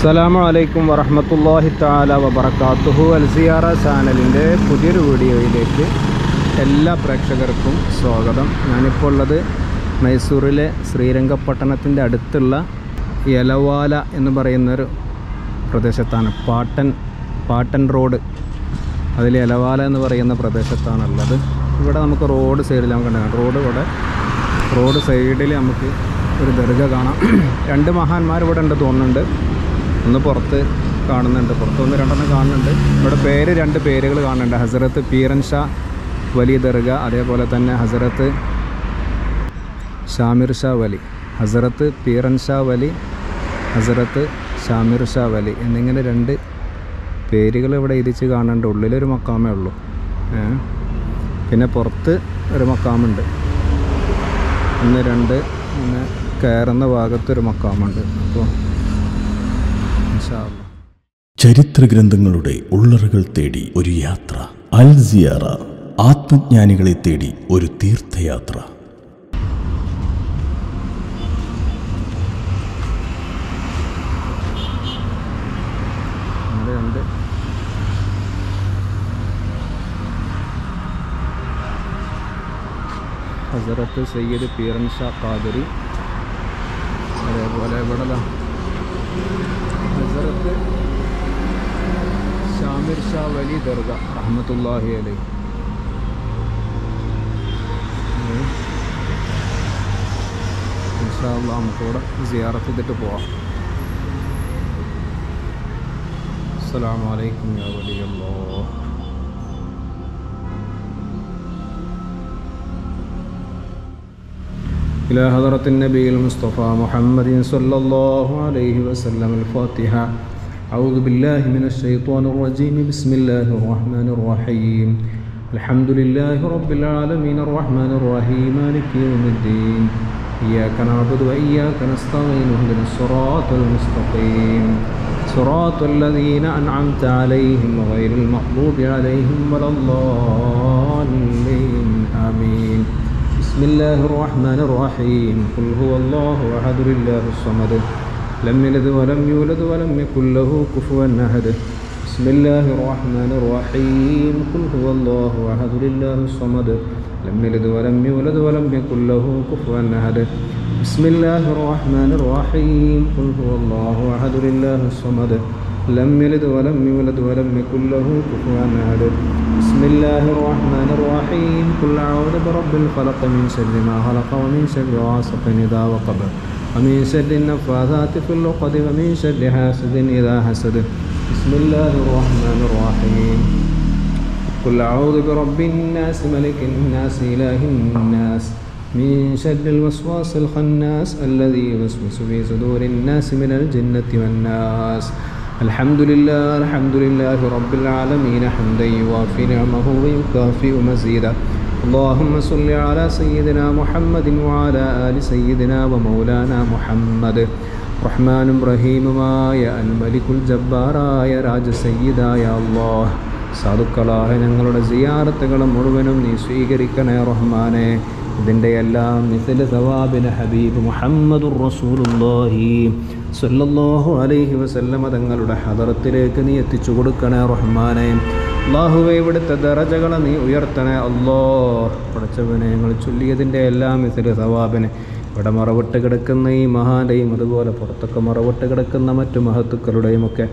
അസ്സലാമു അലൈക്കും വറഹ്മത്തുള്ളാഹി തആല വബറകാതുഹു. അൽസിയാറ ചാനലിൻ്റെ പുതിയൊരു വീഡിയോയിലേക്ക് എല്ലാ പ്രേക്ഷകർക്കും സ്വാഗതം. ഞാനിപ്പോൾ ഉള്ളത് മൈസൂറിലെ ശ്രീരംഗപട്ടണത്തിൻ്റെ അടുത്തുള്ള യലവാല എന്ന് പറയുന്നൊരു പ്രദേശത്താണ്. പാട്ടൻ റോഡ്, അതിൽ യലവാല എന്ന് പറയുന്ന പ്രദേശത്താണുള്ളത്. ഇവിടെ നമുക്ക് റോഡ് സൈഡിൽ നമുക്ക് കാണാം. റോഡ് സൈഡിൽ നമുക്ക് ഒരു ദർഗ കാണാം. രണ്ട് മഹാന്മാർ ഇവിടെ ഉണ്ട് തോന്നുന്നുണ്ട്. ഒന്ന് പുറത്ത് കാണുന്നുണ്ട്, പുറത്തൊന്ന് രണ്ടെണ്ണം കാണുന്നുണ്ട്. ഇവിടെ രണ്ട് പേരുകൾ കാണുന്നുണ്ട്. ഹസ്രത്ത് പീറൻ ഷാ വലി ദർഗ, അതേപോലെ തന്നെ ഹസ്രത്ത് ഷാമിർ ഷാ വലി, ഹസ്രത്ത് പീറൻ ഷാ വലി, ഹസ്രത്ത് ഷാമിർ ഷാ വലി എന്നിങ്ങനെ രണ്ട് പേരുകൾ ഇവിടെ എഴുതിച്ച് കാണുന്നുണ്ട്. ഉള്ളിലൊരു മക്കാമേ ഉള്ളൂ, പിന്നെ പുറത്ത് ഒരു മക്കാമുണ്ട്. ഒന്ന് കയറുന്ന ഭാഗത്തൊരു മക്കാമുണ്ട്. അപ്പോൾ ചരിത്ര ഗ്രന്ഥങ്ങളുടെ ഉള്ളറകൾ തേടി ഒരു യാത്ര. അൽ സിയാറ, ആത്മജ്ഞാനികളെ തേടി ഒരു തീർത്ഥയാത്ര. ഹസ്രത്ത് സയ്യിദ് പീറൻ ഷാ ഖാദിരി, അതേപോലെ ഇവിടെ ഹസ്രത്ത് ഷാമിർ ഷാ വലി ദർഗ റഹ്മത്തുള്ളാഹി അലൈഹി. ഇൻഷാ അല്ലാഹ് നമുക്കിവിടെ സിയാറത്ത് ചെയ്തിട്ട് പോവാം. അസ്സലാമു അലൈക്കും യാ വലിയല്ലാഹ്. إلى حضرة النبي المصطفى محمد صلى الله عليه وسلم. الفاتحة. أعوذ بالله من الشيطان الرجيم. بسم الله الرحمن الرحيم. الحمد لله رب العالمين الرحمن الرحيم مالك يوم الدين. إياك نعبد وإياك نستعين اهدنا الصراط المستقيم صراط الذين أنعمت عليهم غير المغضوب عليهم ولا الضالين آمين. بسم الله الرحمن الرحيم. قل هو الله أحد الله الصمد لم يلد ولم يولد ولم يكن له كفوا أحد. بسم الله الرحمن الرحيم. قل هو الله أحد الله الصمد لم يلد ولم يولد ولم يكن له كفوا أحد. بسم الله الرحمن الرحيم. قل هو الله أحد الله الصمد لم يلد ولم يولد ولم يكن له كفوا أحد. بسم الله الرحمن الرحيم. قل أعوذ برب الفلق من شر ما خلق ومن شر غاسق إذا وقب ومن شر النفاثات في العقد ومن شر حاسد إذا حسد. بسم الله الرحمن الرحيم. قل أعوذ برب الناس ملك الناس إله الناس من شر الوسواس الخناس الذي يوسوس في صدور الناس من الجنة والناس. الحمد لله رب العالمين حمدا يوافي نعمه ويكافئ مزيدا. اللهم صل على سيدنا محمد وعلى آل سيدنا ومولانا محمد. റഹ്മാനും റഹീമുമായ അൽമലിക്കുൽ ജബ്ബാറായ രാജസയ്യിദായ അല്ലാഹ്, സാധുക്കളായ ഞങ്ങളുടെ സിയാറത്തുകൾ മുഴുവനും നീ സ്വീകരിക്കണേ റഹ്മാനെ. ഇതിൻ്റെ എല്ലാം മിസ്ല സവാബിന് ഹബീബ് മുഹമ്മദുർ റസൂലുള്ളാഹി സ്വല്ലല്ലാഹു അലൈഹി വസല്ലമ തങ്ങളുടെ ഹദറത്തിലേക്ക് നീ എത്തിച്ചു കൊടുക്കണേ റഹ്മാനെ. അല്ലാഹുവേ, ഇവിടുത്തെ ദറജകളെ നീ ഉയർത്തണേ അല്ലാഹ്. പടച്ചവനെ, ഞങ്ങൾ ചൊല്ലിയതിൻ്റെ എല്ലാം മിസ്ല സവാബിന് ഇവിടെ മറവിട്ട് കിടക്കുന്ന ഈ മഹാൻ്റെയും അതുപോലെ പുറത്തൊക്കെ മറവിട്ട് കിടക്കുന്ന മറ്റു മഹത്തുക്കളുടെയും ഒക്കെ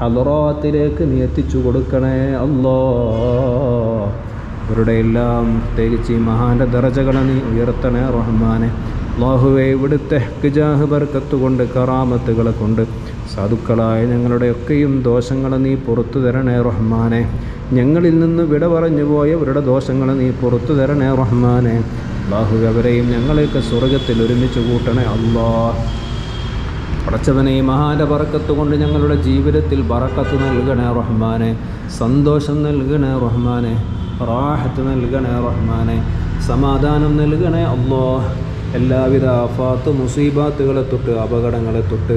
ഹദറാത്തിലേക്ക് നീ എത്തിച്ചു കൊടുക്കണേ അല്ലാഹ്. ഇവരുടെ എല്ലാം പ്രത്യേകിച്ച് ഈ മഹാൻ്റെ ദറജകളെ നീ ഉയർത്തണേ റഹ്മാനെ. അല്ലാഹുവേ, ഇവിടുത്തെ ഹിജാഹ് ബർക്കത്ത് കൊണ്ട് കറാമത്തുകളെ കൊണ്ട് സാധുക്കളായ ഞങ്ങളുടെയൊക്കെയും ദോഷങ്ങളെ നീ പുറത്തു തരണേ റഹ്മാനെ. ഞങ്ങളിൽ നിന്ന് വിട പറഞ്ഞു പോയവരുടെ ദോഷങ്ങളെ നീ പുറത്തു തരണേ റഹ്മാനെ. അല്ലാഹു, അവരെയും ഞങ്ങളെയൊക്കെ സ്വർഗത്തിൽ ഒരുമിച്ച് കൂട്ടണേ അല്ലാഹ്. പടച്ചവനെ, മഹാൻ്റെ ബറക്കത്ത് കൊണ്ട് ഞങ്ങളുടെ ജീവിതത്തിൽ ബറക്കത്ത് നൽകണേ റഹ്മാനെ. സന്തോഷം നൽകണേ റഹ്മാനെ. റാഹത്ത് നൽകണേ റഹ്മാനെ. സമാധാനം നൽകണേ അല്ലാഹ്. എല്ലാവിധ ആഫാത്ത് മുസീബാത്തുകളെ തൊട്ട്, അപകടങ്ങളെ തൊട്ട്,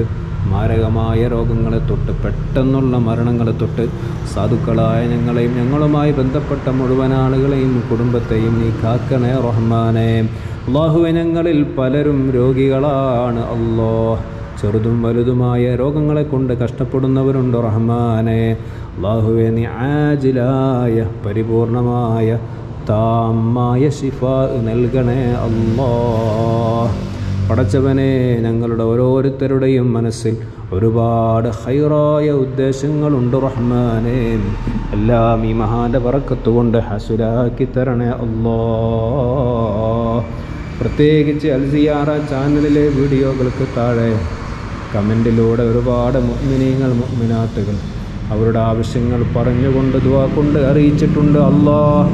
മാരകമായ രോഗങ്ങളെ തൊട്ട്, പെട്ടെന്നുള്ള മരണങ്ങളെ തൊട്ട് സാധുക്കളായ ഞങ്ങളെയും ഞങ്ങളുമായി ബന്ധപ്പെട്ട മുഴുവൻ ആളുകളെയും കുടുംബത്തെയും നീ കാക്കണേ റഹ്മാനെ. അല്ലാഹുവേ, ഞങ്ങളിൽ പലരും രോഗികളാണ് അല്ലാഹ്. ചെറുതും വലുതുമായ രോഗങ്ങളെ കൊണ്ട് കഷ്ടപ്പെടുന്നവരുണ്ട് റഹ്മാനെ. അല്ലാഹുവേ നീ ആജിലായ പരിപൂർണമായ താമായ ശിഫാ നൽകണേ അല്ലാഹ്. പടച്ചവനെ, ഞങ്ങളുടെ ഓരോരുത്തരുടെയും മനസ്സിൽ ഒരുപാട് ഖൈറായ ഉദ്ദേശങ്ങളുണ്ട് റഹ്മാനെ. എല്ലാം ഈ മഹാന്റെ ബറക്കത്ത് കൊണ്ട് ഹസുലാക്കി തരണേ അല്ലാഹ്. പ്രത്യേകിച്ച് അൽ സിയാറ ചാനലിലെ വീഡിയോകൾക്ക് താഴെ കമൻറ്റിലൂടെ ഒരുപാട് മുഅ്മിനീങ്ങൾ മുഅ്മിനാത്തുകൾ അവരുടെ ആവശ്യങ്ങൾ പറഞ്ഞുകൊണ്ട് ദുആ കൊണ്ട് അറിയിച്ചിട്ടുണ്ട്. അല്ലാഹ്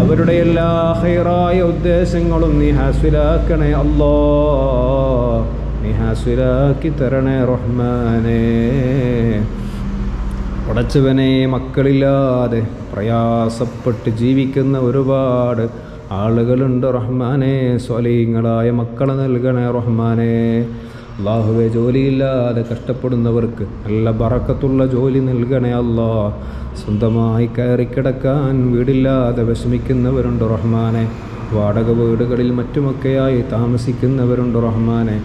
അവരുടെ എല്ലാ ഖൈറായ ഉദ്ദേശങ്ങളും നീ ഹാസിലാക്കണേ അല്ലാഹ്. നീ ഹാസിലാക്കി തരണേ റഹ്മാനേ. പടച്ചവനെ, മക്കളില്ലാതെ പ്രയാസപ്പെട്ട് ജീവിക്കുന്ന ഒരുപാട് ആളുകളുണ്ട് റഹ്മാനെ. സ്വലീങ്ങളായ മക്കളെ നൽകണേ റഹ്മാനെ. അല്ലാഹുവേ, ജോലിയില്ലാതെ കഷ്ടപ്പെടുന്നവർക്ക് നല്ല ബറക്കത്തുള്ള ജോലി നൽകണേ അല്ലാഹ്. സ്വന്തമായി കയറിക്കിടക്കാൻ വീടില്ലാതെ വിഷമിക്കുന്നവരുണ്ട് റഹ്മാനെ. വാടക വീടുകളിൽ മറ്റുമൊക്കെയായി താമസിക്കുന്നവരുണ്ട് റഹ്മാനെ.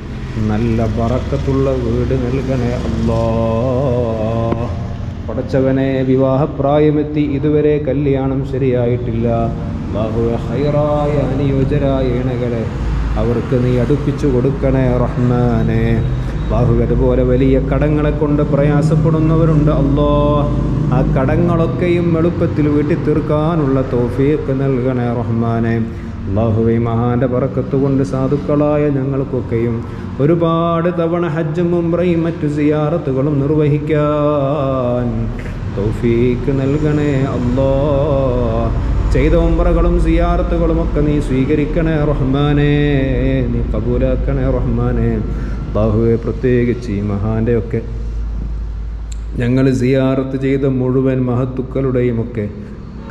നല്ല ബറക്കത്തുള്ള വീട് നൽകണേ അല്ലാഹ്. പടച്ചവനെ, വിവാഹപ്രായമെത്തി ഇതുവരെ കല്യാണം ശരിയായിട്ടില്ല. അല്ലാഹുവേ, ഖൈറായ അനുയോജ്യരായ ഇണകളെ അവർക്ക് നീ അടുപ്പിച്ചു കൊടുക്കണേ റഹ്മാനെ. അല്ലാഹുവേ, അതുപോലെ വലിയ കടങ്ങളെ കൊണ്ട് പ്രയാസപ്പെടുന്നവരുണ്ട് അല്ലാഹ്. ആ കടങ്ങളൊക്കെയും എളുപ്പത്തിൽ വീട്ടി തീർക്കാനുള്ള തൗഫീഖ് നൽകണേ റഹ്മാനെ. അല്ലാഹുവേ, മഹാന്റെ ബറക്കത്ത് കൊണ്ട് സാധുക്കളായ ഞങ്ങൾക്കൊക്കെയും ഒരുപാട് തവണ ഹജ്ജും ഉംറയും മറ്റു സിയാറത്തുകളും നിർവഹിക്കാൻ തൗഫീഖ് നൽകണേ അല്ലാഹ്. ചെയ്ത ഉംറകളും സിയാറത്തുകളും ഒക്കെ നീ സ്വീകരിക്കണേ റഹ്മാനെ. നീ കബൂലാക്കണേ റഹ്മാനെ. അല്ലാഹുവേ, പ്രത്യേകിച്ച് ഈ മഹാൻ്റെയൊക്കെ ഞങ്ങൾ സിയാറത്ത് ചെയ്ത മുഴുവൻ മഹത്തുക്കളുടെയും ഒക്കെ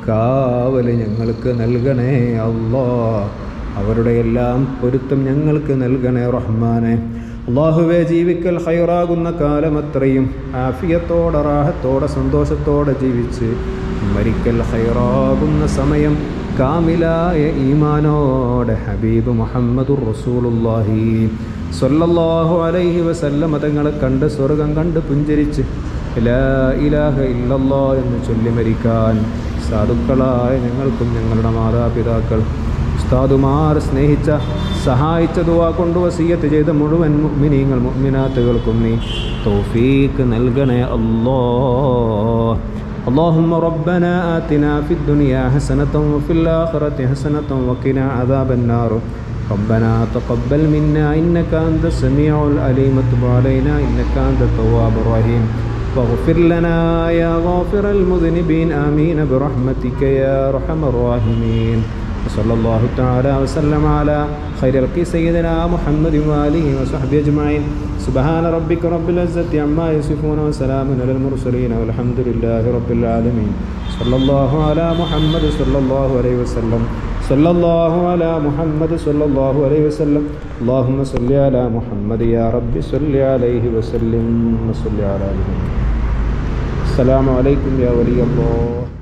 കാവല് ഞങ്ങൾക്ക് നൽകണേ അല്ലാഹ്. അവരുടെ എല്ലാം പൊരുത്തം ഞങ്ങൾക്ക് നൽകണേ റഹ്മാനെ. അല്ലാഹുവേ, ജീവിക്കൽ ഖൈറാകുന്ന കാലം അത്രയും ആഫിയത്തോടെ റാഹത്തോടെ സന്തോഷത്തോടെ ജീവിച്ച് മരിക്കൽ ഖൈറാകുന്ന സമയം കാമിലായ ഈമാനോടെ ഹബീബ് മുഹമ്മദുർ റസൂലുള്ളാഹി സ്വല്ലല്ലാഹു അലൈഹി വസല്ലം തങ്ങളെ കണ്ട് സ്വർഗം കണ്ട് പുഞ്ചിരിച്ച് ലാ ഇലാഹ ഇല്ലല്ലാഹ് എന്ന് ചൊല്ലി മരിക്കാൻ സാധുക്കളായ ഞങ്ങൾക്കും ഞങ്ങളുടെ മാതാപിതാക്കൾ ഉസ്താദുമാർ സ്നേഹിച്ച സഹായിച്ച ദുആ കൊണ്ട് വസിയത്ത് ചെയ്ത മുഴുവൻ മുഅ്മിനീങ്ങൾ മുഅ്മിനാത്തുകൾക്കും നീ തൗഫീഖ് നൽകണേ അല്ലാഹ്. اللهم ربنا آتنا في الدنيا حسنة وفي الآخرة حسنة وقنا عذاب النار. ربنا تقبل منا إنك أنت السميع العليم وتب علينا إنك أنت التواب الرحيم واغفر لنا يا غافر المذنبين آمين برحمتك يا أرحم الراحمين. وصلى الله تعالى وسلم على خير الخلق سيدنا محمد وآله وصحبه أجمعين. سبحان ربك رب العزة عما يصفون وسلام على المرسلين والحمد لله رب العالمين. صلى الله على محمد صلى الله عليه وسلم. صلى الله على محمد صلى الله عليه وسلم. اللهم صل على محمد يا رب صل عليه وسلم وصل على محمد. السلام عليكم يا ولي الله.